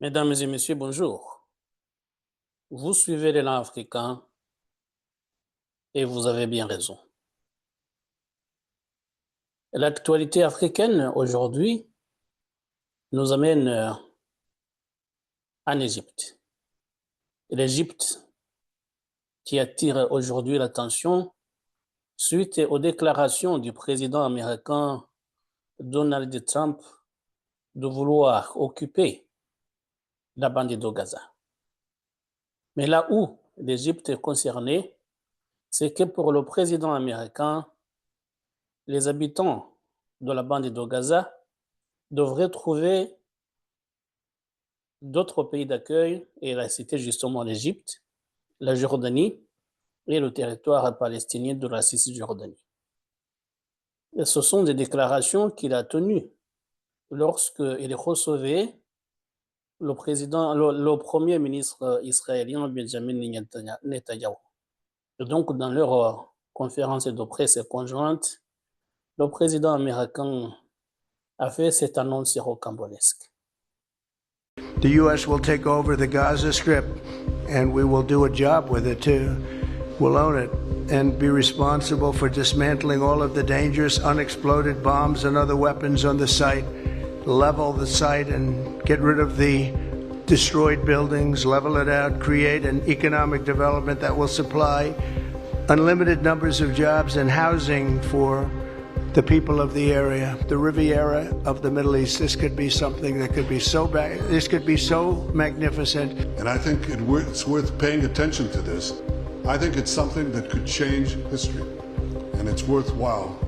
Mesdames et messieurs, bonjour. Vous suivez l'élan africain et vous avez bien raison. L'actualité africaine aujourd'hui nous amène en Égypte. L'Égypte qui attire aujourd'hui l'attention suite aux déclarations du président américain Donald Trump de vouloir occuper la bande de Gaza. Mais là où l'Égypte est concernée, c'est que pour le président américain, les habitants de la bande de Gaza devraient trouver d'autres pays d'accueil, et il a cité justement l'Égypte, la Jordanie et le territoire palestinien de la Cisjordanie. Et ce sont des déclarations qu'il a tenues lorsqu'il recevait le premier ministre israélien Benjamin Netanyahu. Et donc, dans leur conférence de presse conjointe, le président américain a fait cette annonce rocambolesque. The U.S. will take over the Gaza Strip, and we will do a job with it too. We'll own it and be responsible for dismantling all of the dangerous unexploded bombs and other weapons on the site, level the site and get rid of the destroyed buildings, level it out, create an economic development that will supply unlimited numbers of jobs and housing for the people of the area, the Riviera of the Middle East. This could be something that could be this could be so magnificent. And I think it's worth paying attention to this. I think it's something that could change history. And it's worthwhile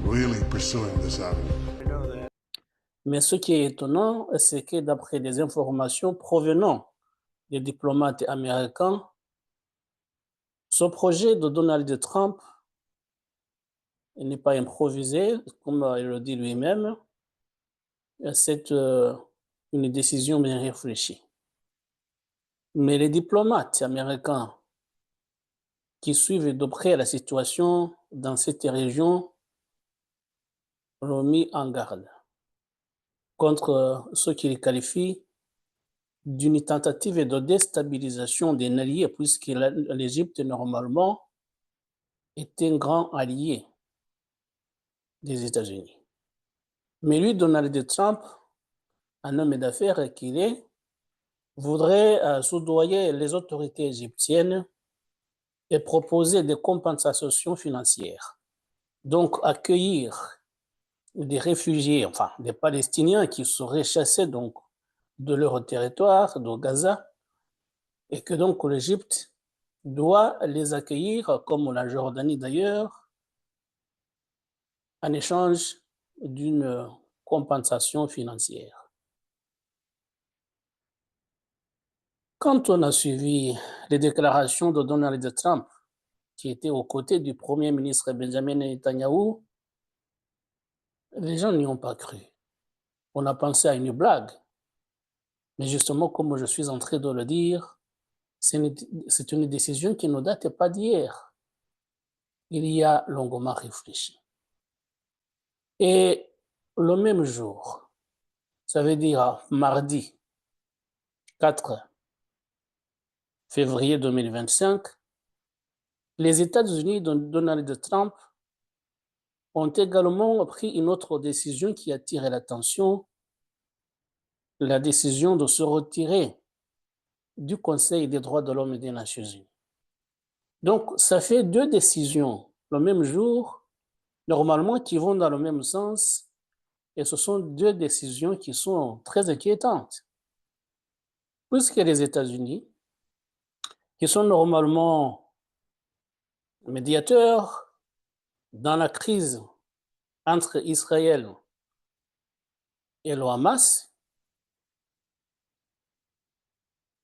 really pursuing this avenue. Mais ce qui est étonnant, c'est que d'après des informations provenant des diplomates américains, ce projet de Donald Trump n'est pas improvisé, comme il le dit lui-même, c'est une décision bien réfléchie. Mais les diplomates américains qui suivent de près la situation dans cette région l'ont mis en garde contre ce qu'ils qualifient d'une tentative de déstabilisation des alliés, puisque l'Égypte, normalement, est un grand allié des États-Unis. Mais lui, Donald Trump, un homme d'affaires qu'il est, voudrait soudoyer les autorités égyptiennes et proposer des compensations financières. Donc, accueillir des réfugiés, enfin des Palestiniens qui seraient chassés donc de leur territoire, de Gaza, et que donc l'Égypte doit les accueillir, comme la Jordanie d'ailleurs, en échange d'une compensation financière. Quand on a suivi les déclarations de Donald Trump, qui était aux côtés du Premier ministre Benjamin Netanyahu, les gens n'y ont pas cru. On a pensé à une blague. Mais justement, comme je suis en train de le dire, c'est une décision qui ne date pas d'hier. Il y a longuement réfléchi. Et le même jour, ça veut dire mardi 4 février 2025, les États-Unis de Donald Trump ont également pris une autre décision qui a attiré l'attention, la décision de se retirer du Conseil des droits de l'homme et des Nations Unies. Donc, ça fait deux décisions le même jour, normalement qui vont dans le même sens, et ce sont deux décisions qui sont très inquiétantes. Puisque les États-Unis, qui sont normalement médiateurs dans la crise entre Israël et le Hamas,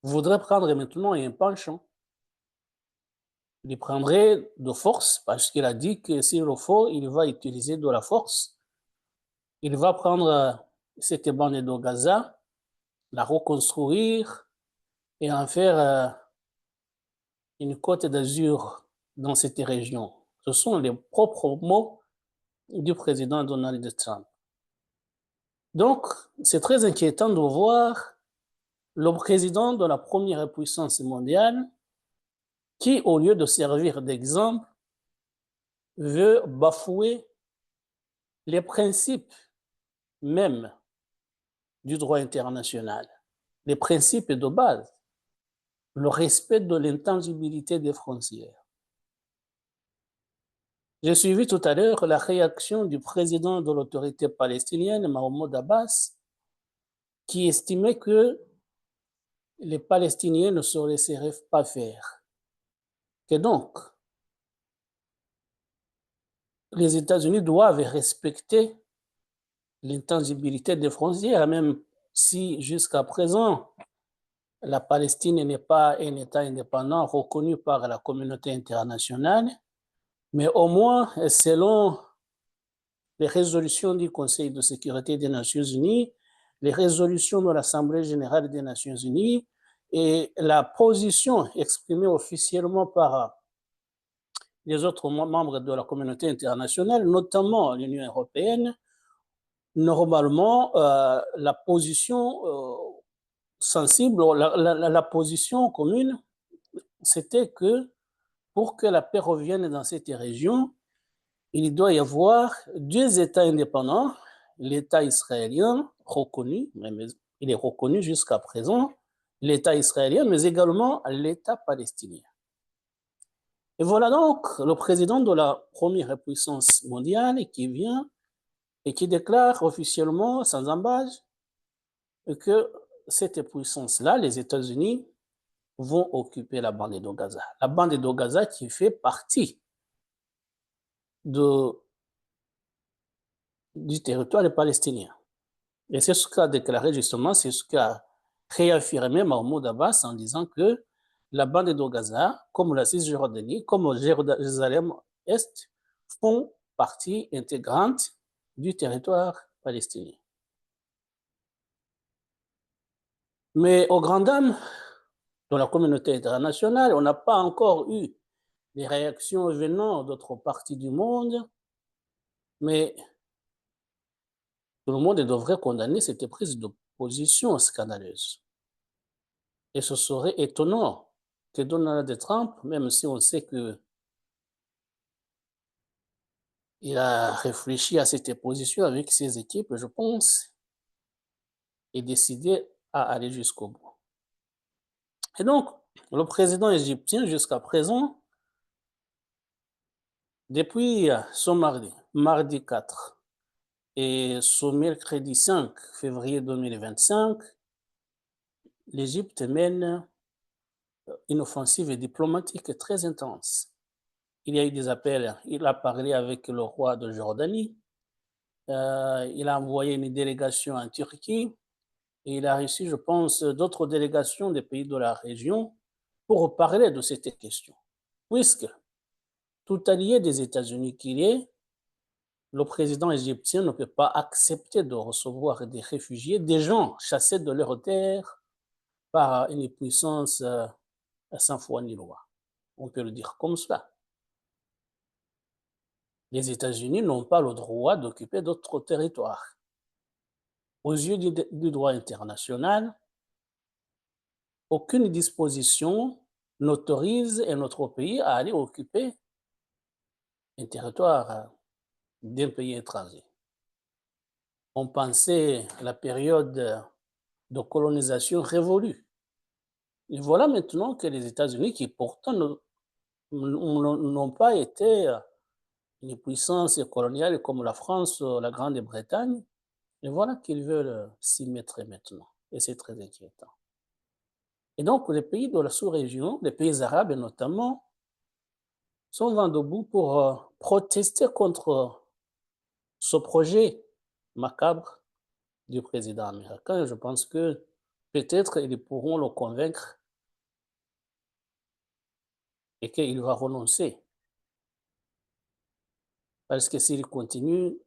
voudrait prendre maintenant un penchant. Il prendrait de force parce qu'il a dit que s'il le faut, il va utiliser de la force. Il va prendre cette bande de Gaza, la reconstruire et en faire une côte d'azur dans cette région. Ce sont les propres mots du président Donald Trump. Donc, c'est très inquiétant de voir le président de la première puissance mondiale, qui, au lieu de servir d'exemple, veut bafouer les principes même du droit international, les principes de base, le respect de l'intangibilité des frontières. J'ai suivi tout à l'heure la réaction du président de l'autorité palestinienne, Mahmoud Abbas, qui estimait que les Palestiniens ne se laisseraient pas faire. Que donc, les États-Unis doivent respecter l'intangibilité des frontières, même si jusqu'à présent, la Palestine n'est pas un État indépendant reconnu par la communauté internationale, mais au moins, selon les résolutions du Conseil de sécurité des Nations Unies, les résolutions de l'Assemblée générale des Nations Unies et la position exprimée officiellement par les autres membres de la communauté internationale, notamment l'Union européenne, normalement, la position sensible, la position commune, c'était que pour que la paix revienne dans cette région, il doit y avoir deux États indépendants, l'État israélien reconnu, il est reconnu jusqu'à présent, l'État israélien, mais également l'État palestinien. Et voilà donc le président de la première puissance mondiale qui vient et qui déclare officiellement, sans embâche, que cette puissance-là, les États-Unis, vont occuper la bande de Gaza. La bande de Gaza qui fait partie du territoire palestinien. Et c'est ce qu'a déclaré justement, c'est ce qu'a réaffirmé Mahmoud Abbas en disant que la bande de Gaza, comme la Cisjordanie, comme Jérusalem-Est, font partie intégrante du territoire palestinien. Mais aux grandes dames de la communauté internationale, on n'a pas encore eu des réactions venant d'autres parties du monde, mais tout le monde devrait condamner cette prise de position scandaleuse. Et ce serait étonnant que Donald Trump, même si on sait qu'il a réfléchi à cette position avec ses équipes, je pense, et décidé à aller jusqu'au bout. Et donc, le président égyptien, jusqu'à présent, depuis ce mardi 4, et ce mercredi 5 février 2025, l'Égypte mène une offensive diplomatique très intense. Il y a eu des appels, il a parlé avec le roi de Jordanie, il a envoyé une délégation en Turquie et il a reçu, je pense, d'autres délégations des pays de la région pour parler de cette question. Puisque tout allié des États-Unis qu'il est, le président égyptien ne peut pas accepter de recevoir des réfugiés, des gens chassés de leur terre par une puissance sans foi ni loi. On peut le dire comme cela. Les États-Unis n'ont pas le droit d'occuper d'autres territoires. Aux yeux du droit international, aucune disposition n'autorise un autre pays à aller occuper un territoire d'un pays étranger. On pensait à la période de colonisation révolue. Et voilà maintenant que les États-Unis, qui pourtant n'ont pas été une puissance coloniale comme la France ou la Grande-Bretagne, et voilà qu'ils veulent s'y mettre maintenant. Et c'est très inquiétant. Et donc, les pays de la sous-région, les pays arabes notamment, sont vent debout pour protester contre ce projet macabre du président américain. Je pense que peut-être ils pourront le convaincre et qu'il va renoncer. Parce que s'il continue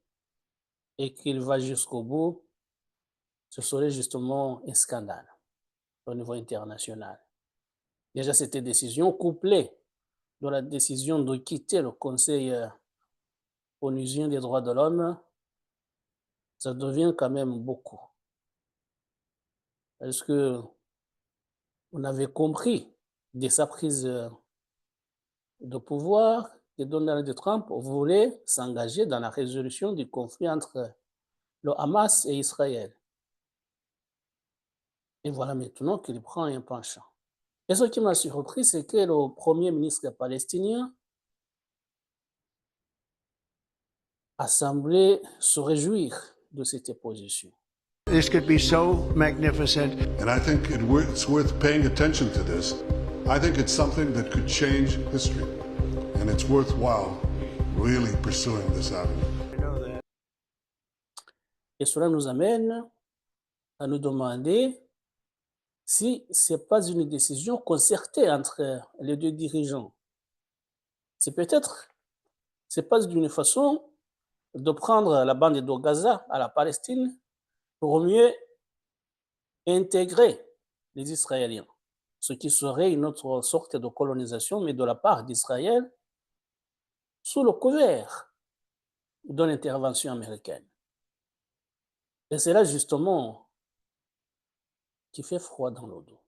et qu'il va jusqu'au bout, ce serait justement un scandale au niveau international. Déjà, cette décision couplée de la décision de quitter le Conseil onusien des droits de l'homme, ça devient quand même beaucoup. Parce que On avait compris dès sa prise de pouvoir que Donald Trump voulait s'engager dans la résolution du conflit entre le Hamas et Israël. Et voilà maintenant qu'il prend un penchant. Et ce qui m'a surpris, c'est que le premier ministre palestinien a semblé se réjouir de cette position. This could be so magnificent. And I think it's worth paying attention to this. I think it's something that could change history. And it's worthwhile really pursuing this avenue. I know that. Et cela nous amène à nous demander si ce n'est pas une décision concertée entre les deux dirigeants. C'est peut-être, ce n'est pas une façon de prendre la bande de Gaza à la Palestine pour mieux intégrer les Israéliens, ce qui serait une autre sorte de colonisation, mais de la part d'Israël, sous le couvert de l'intervention américaine. Et c'est là justement qui fait froid dans le dos.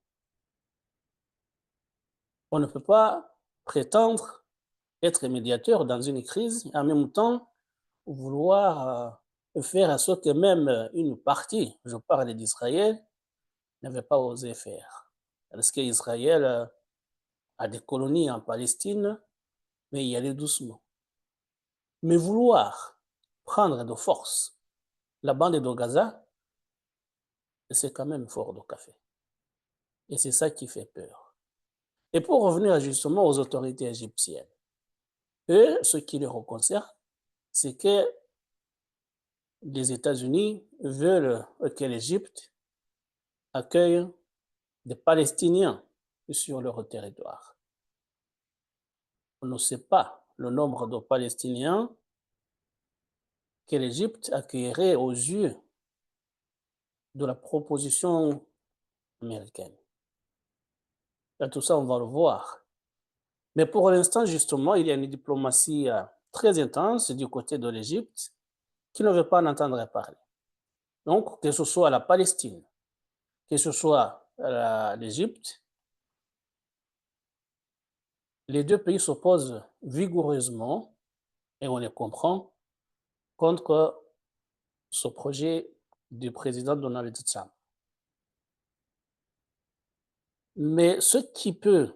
On ne peut pas prétendre être médiateur dans une crise et en même temps vouloir faire à ce que même une partie, je parle d'Israël, n'avait pas osé faire. Parce qu'Israël a des colonies en Palestine, mais y aller doucement. Mais vouloir prendre de force la bande de Gaza, c'est quand même fort de café. Et c'est ça qui fait peur. Et pour revenir justement aux autorités égyptiennes, eux, ce qui les reconcerne, c'est que les États-Unis veulent que l'Égypte accueille des Palestiniens sur leur territoire. On ne sait pas le nombre de Palestiniens que l'Égypte accueillerait aux yeux de la proposition américaine. Et tout ça, on va le voir. Mais pour l'instant, justement, il y a une diplomatie très intense du côté de l'Égypte qui ne veut pas en entendre parler. Donc, que ce soit la Palestine, que ce soit l'Égypte, les deux pays s'opposent vigoureusement, et on les comprend, contre ce projet du président Donald Trump. Mais ce qui peut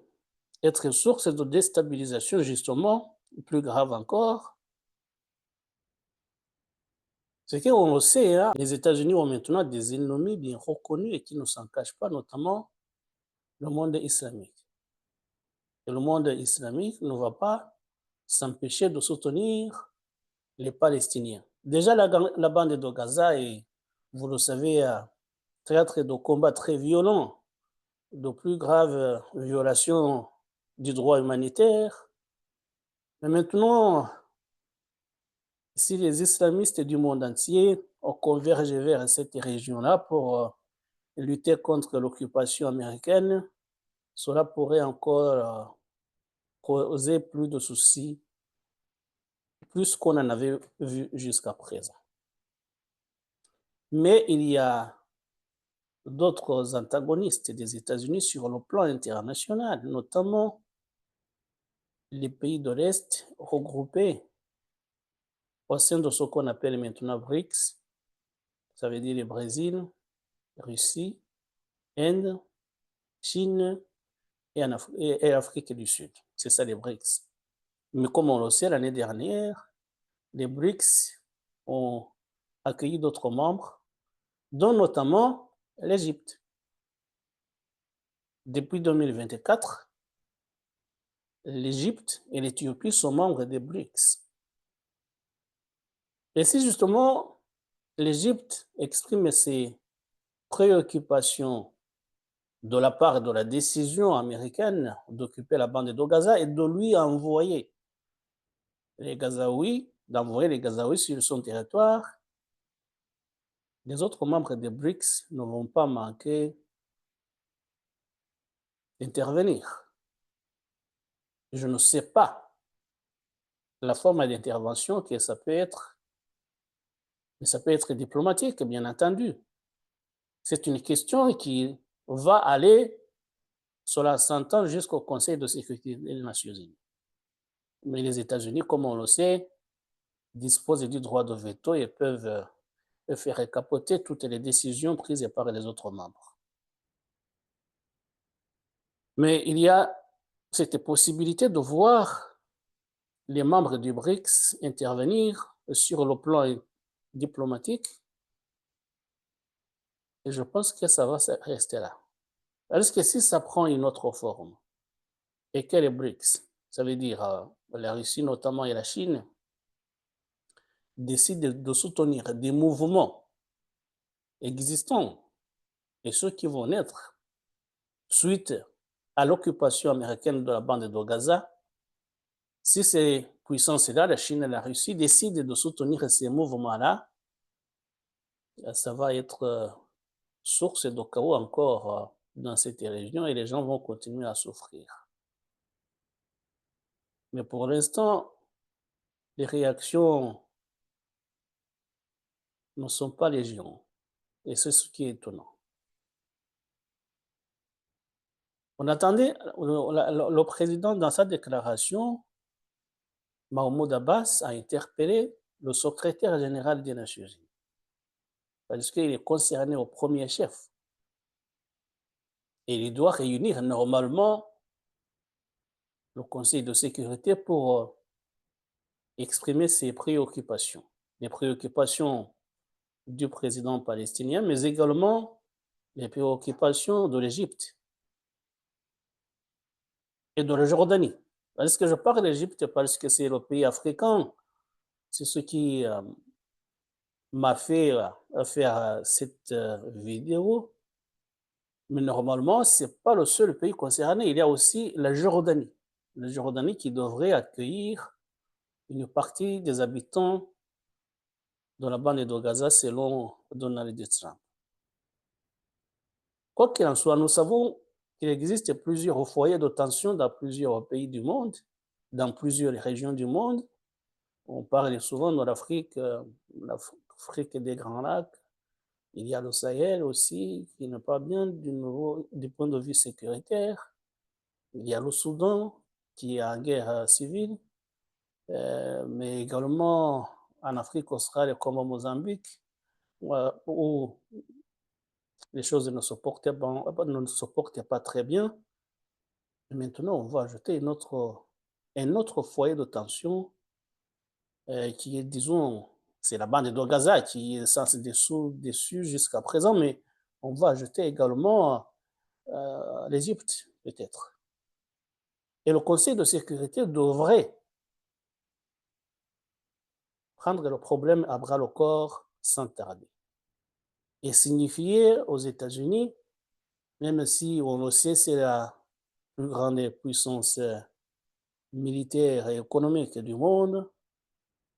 être source de déstabilisation, justement, plus grave encore, c'est qu'on le sait, hein, les États-Unis ont maintenant des ennemis bien reconnus et qui ne s'en cachent pas, notamment le monde islamique. Et le monde islamique ne va pas s'empêcher de soutenir les Palestiniens. Déjà, la bande de Gaza est, vous le savez, théâtre de combats très violents, de plus graves violations du droit humanitaire. Mais maintenant, si les islamistes du monde entier ont convergé vers cette région-là pour lutter contre l'occupation américaine, cela pourrait encore causer plus de soucis, plus qu'on en avait vu jusqu'à présent. Mais il y a d'autres antagonistes des États-Unis sur le plan international, notamment les pays de l'Est regroupés au sein de ce qu'on appelle maintenant BRICS, ça veut dire le Brésil, Russie, Inde, Chine et Afrique du Sud. C'est ça les BRICS. Mais comme on le sait, l'année dernière, les BRICS ont accueilli d'autres membres, dont notamment l'Égypte. Depuis 2024, l'Égypte et l'Éthiopie sont membres des BRICS. Et si justement l'Égypte exprime ses préoccupations de la part de la décision américaine d'occuper la bande de Gaza et de lui envoyer les Gazaouis, d'envoyer les Gazaouis sur son territoire, les autres membres des BRICS ne vont pas manquer d'intervenir. Je ne sais pas la forme d'intervention que ça peut être, mais ça peut être diplomatique, bien entendu. C'est une question qui va aller Cela s'entend jusqu'au Conseil de sécurité des Nations Unies. Mais les États-Unis, comme on le sait, disposent du droit de veto et peuvent faire capoter toutes les décisions prises par les autres membres. Mais il y a cette possibilité de voir les membres du BRICS intervenir sur le plan diplomatique, et je pense que ça va rester là. Parce que si ça prend une autre forme, et que les BRICS, ça veut dire la Russie notamment et la Chine, décident de soutenir des mouvements existants et ceux qui vont naître suite à l'occupation américaine de la bande de Gaza, si ces puissances-là, la Chine et la Russie, décident de soutenir ces mouvements-là, ça va être source de chaos encore dans cette région et les gens vont continuer à souffrir. Mais pour l'instant, les réactions ne sont pas légion. Et c'est ce qui est étonnant. On attendait, le président, dans sa déclaration, Mahmoud Abbas, a interpellé le secrétaire général des Nations Unies. Parce qu'il est concerné au premier chef. Et il doit réunir normalement le Conseil de sécurité pour exprimer ses préoccupations. Les préoccupations du président palestinien, mais également les préoccupations de l'Égypte et de la Jordanie. Parce que je parle de l'Égypte parce que c'est le pays africain, c'est ce qui m'a fait faire cette vidéo. Mais normalement, ce n'est pas le seul pays concerné. Il y a aussi la Jordanie. La Jordanie qui devrait accueillir une partie des habitants de la bande de Gaza selon Donald Trump. Quoi qu'il en soit, nous savons qu'il existe plusieurs foyers de tension dans plusieurs pays du monde, dans plusieurs régions du monde. On parle souvent de l'Afrique des Grands Lacs. Il y a le Sahel aussi, qui n'est pas bien du point de vue sécuritaire. Il y a le Soudan, qui est en guerre civile, mais également en Afrique australe comme au Mozambique, où les choses ne se portaient pas très bien. Et maintenant, on va ajouter un autre foyer de tension qui est, disons, c'est la bande de Gaza qui est sans dessus jusqu'à présent, mais on va ajouter également l'Égypte, peut-être. Et le Conseil de sécurité devrait prendre le problème à bras le corps sans tarder et signifier aux États-Unis, même si on le sait, c'est la plus grande puissance militaire et économique du monde,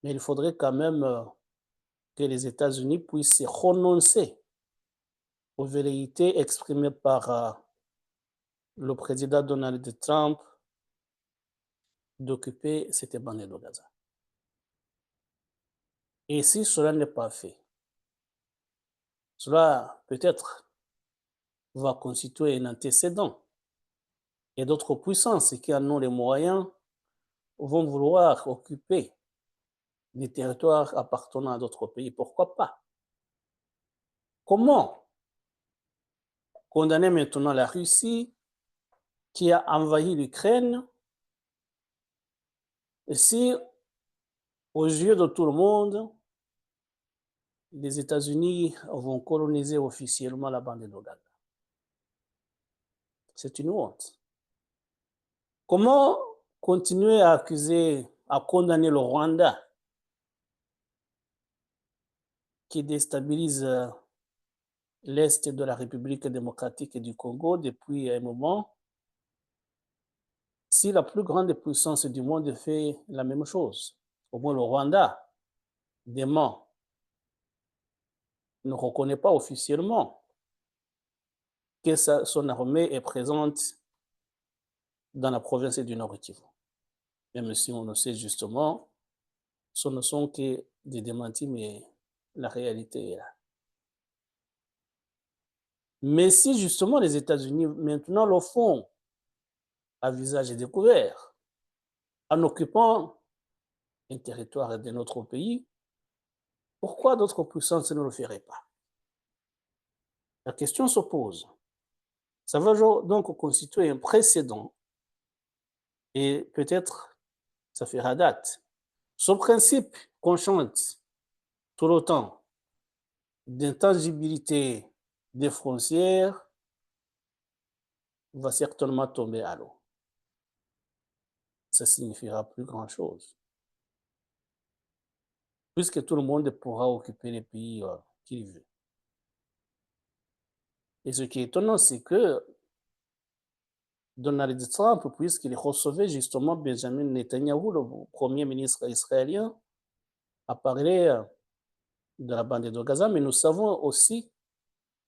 mais il faudrait quand même que les États-Unis puissent renoncer aux velléités exprimées par le président Donald Trump d'occuper cette bande de Gaza. Et si cela n'est pas fait, cela peut-être va constituer un antécédent. Et d'autres puissances qui en ont les moyens vont vouloir occuper des territoires appartenant à d'autres pays. Pourquoi pas? Comment condamner maintenant la Russie qui a envahi l'Ukraine si, aux yeux de tout le monde, les États-Unis vont coloniser officiellement la bande de Gaza? C'est une honte. Comment continuer à condamner le Rwanda qui déstabilise l'Est de la République démocratique du Congo depuis un moment, si la plus grande puissance du monde fait la même chose? Au moins le Rwanda, dément, ne reconnaît pas officiellement que son armée est présente dans la province du Nord Kivu. Même si on le sait justement, ce ne sont que des démentis, mais la réalité est là. Mais si justement les États-Unis maintenant le font à visage découvert, en occupant un territoire de notre pays, pourquoi d'autres puissances ne le feraient pas? La question se pose. Ça va donc constituer un précédent et peut-être ça fera date. Ce principe qu'on chante tout le temps d'intangibilité des frontières va certainement tomber à l'eau. Ça signifiera plus grand-chose, puisque tout le monde pourra occuper les pays qu'il veut. Et ce qui est étonnant, c'est que Donald Trump, puisqu'il recevait justement Benjamin Netanyahu, le premier ministre israélien, a parlé de la bande de Gaza, mais nous savons aussi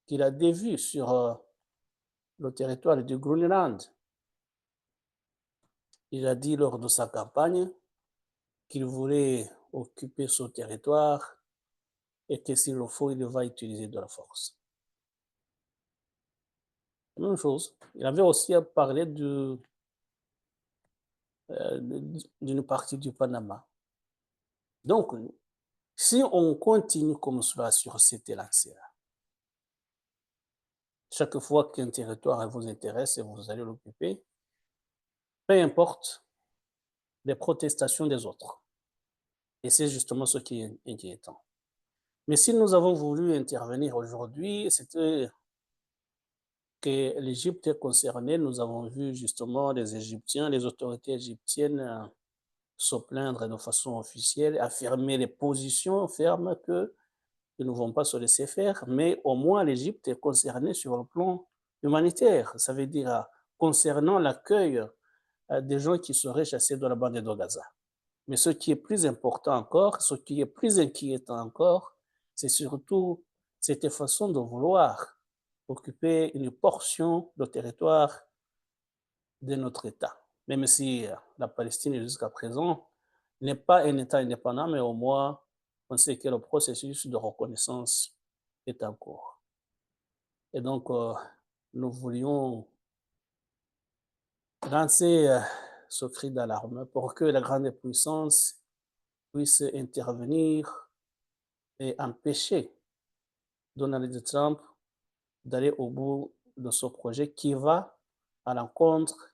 qu'il a des vues sur le territoire du Groenland. Il a dit lors de sa campagne qu'il voulait occuper ce territoire et que s'il le faut, il va utiliser de la force. Même chose. Il avait aussi parlé d'une partie du Panama. Donc, si on continue comme cela sur cette lancée-là, chaque fois qu'un territoire vous intéresse et vous allez l'occuper, peu importe les protestations des autres. Et c'est justement ce qui est inquiétant. Mais si nous avons voulu intervenir aujourd'hui, c'était que l'Égypte est concernée. Nous avons vu justement les Égyptiens, les autorités égyptiennes se plaindre de façon officielle, affirmer les positions fermes qu'ils ne vont pas se laisser faire, mais au moins l'Égypte est concernée sur le plan humanitaire. Ça veut dire concernant l'accueil des gens qui seraient chassés de la bande de Gaza. Mais ce qui est plus important encore, ce qui est plus inquiétant encore, c'est surtout cette façon de vouloir occuper une portion de territoire de notre État. Même si la Palestine, jusqu'à présent, n'est pas un État indépendant, mais au moins, on sait que le processus de reconnaissance est en cours. Et donc, nous voulions lancer ce cri d'alarme pour que la grande puissance puisse intervenir et empêcher Donald Trump d'aller au bout de ce projet qui va à l'encontre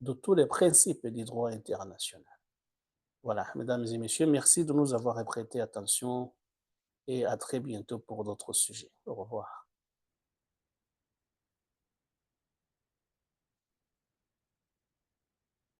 de tous les principes du droit international. Voilà, mesdames et messieurs, merci de nous avoir prêté attention et à très bientôt pour d'autres sujets. Au revoir.